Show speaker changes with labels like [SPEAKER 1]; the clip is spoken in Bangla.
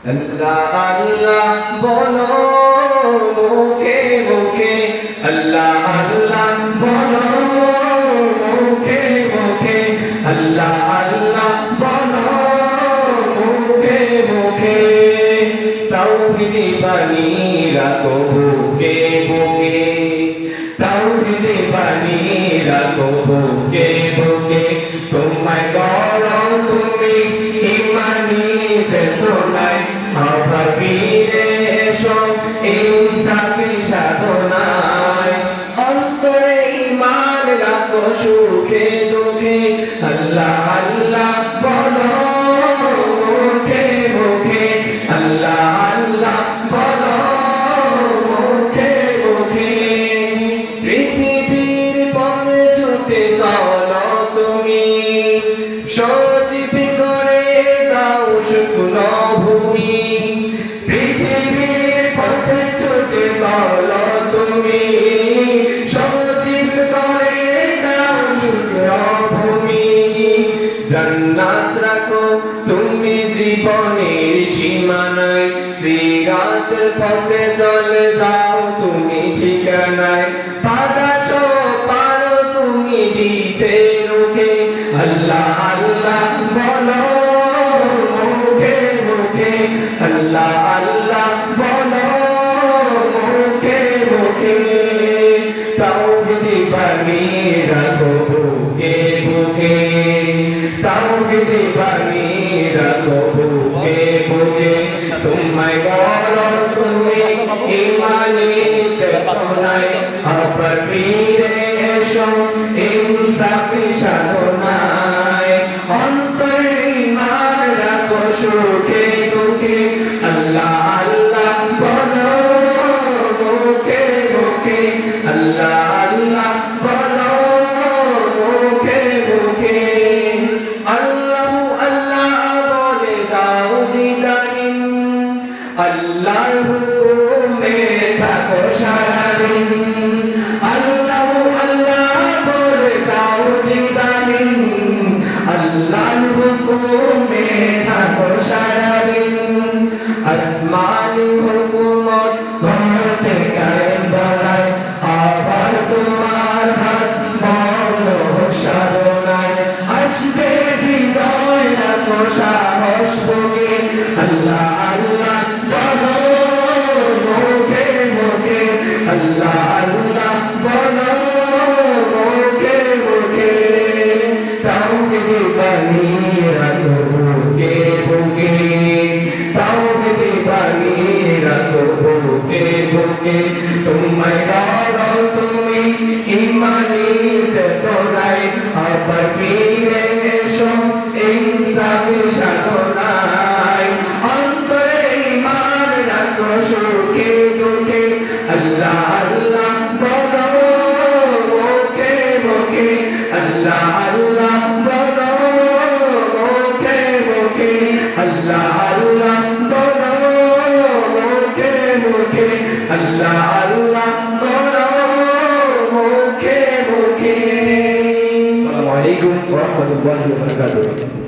[SPEAKER 1] আল্লাহ আল্লাহ বলো মুখে মুখে, আল্লাহ আল্লাহ বলো মুখে মুখে, আল্লাহ আল্লাহ বলো মুখে মুখে। তাওহীদি বাণী রাখো বুকে বুকে, তাওহীদি বাণী রাখো বুকে বুকে। তোমায় গড়ো তুমি ইমানি চেতনায়, আবার ফিরে এসো ইনসাফি সাধনায়। অন্তরে ঈমান রাখো সুখে দুঃখে, আল্লাহ আল্লাহ বলো মুখে মুখে, আল্লাহ আল্লাহ বলো মুখে মুখে। পৃথিবীর পথে ছুটে চলো তুমি, সজীব করে দাও শুকনো ভূমি। পৃথিবীর পথে ছুটে চলো তুমি, সজীব করে দাও শুকনো ভূমি। জান্নাত রাখো তুমি জীবনের সীমানায়, সিরাতের পথে চলে যাও তুমি ঠিকানায়। বাতাস পারো তুমি দিতে রুখে, আল্লাহ আল্লাহ বলো মুখে মুখে, আল্লাহ আল্লাহ বলো মুখে মুখে। তাওহীদি বাণী রাখো বুকে বুকে, তাওহীদি বাণী রাখো বুকে বুকে। তোমায় গড়ো তুমি ইমানি চেতনায়, আবার ফিরে এসো ইনসাফি সাধনায়। অন্তরে ঈমান রাখো সুখে দুঃখে, আল্লাহ আল্লাহ বলো মুখে মুখে, আল্লাহ আল্লাহ বলো মুখে মুখে। আল্লাহ আল্লাহ বলে যাও দিদারিন, আল্লাহর হুকুমে থাকো সারাদিন। আল্লাহ আল্লাহ বলে যাও দিদারিন, আল্লাহর হুকুমে থাকো সারাদিন। আসমানি হুকুমত ঘরতে কায়েম ধরায়, আবার তোমার হাত বড় সাধনায়। আসবে বিজয় রাখো সাহস বুকে, আল্লাহ আল্লাহ বলো মুখে মুখে, আল্লাহ আল্লাহ বলো মুখে মুখে। তাওহীদি বাণী রাখো বুকে বুকে, তাওহীদি বাণী রাখো বুকে বুকে। তোমায় গড়ো তুমি ইমানি চেতনায়, আবার ফিরে এসো ইনসাফি সাধনায়। অন্তরে ঈমান রাখো সুখে দুঃখে, আল্লাহ আল্লাহ বলো মুখে মুখে, আল্লাহ আল্লাহ বলো মুখে মুখে, আল্লাহ আল্লাহ বলো মুখে মুখে, আল্লাহ আল্লাহ বলো মুখে মুখে। আসসালামু আলাইকুম ওয়া রাহমাতুল্লাহি ওয়া বারাকাতুহু।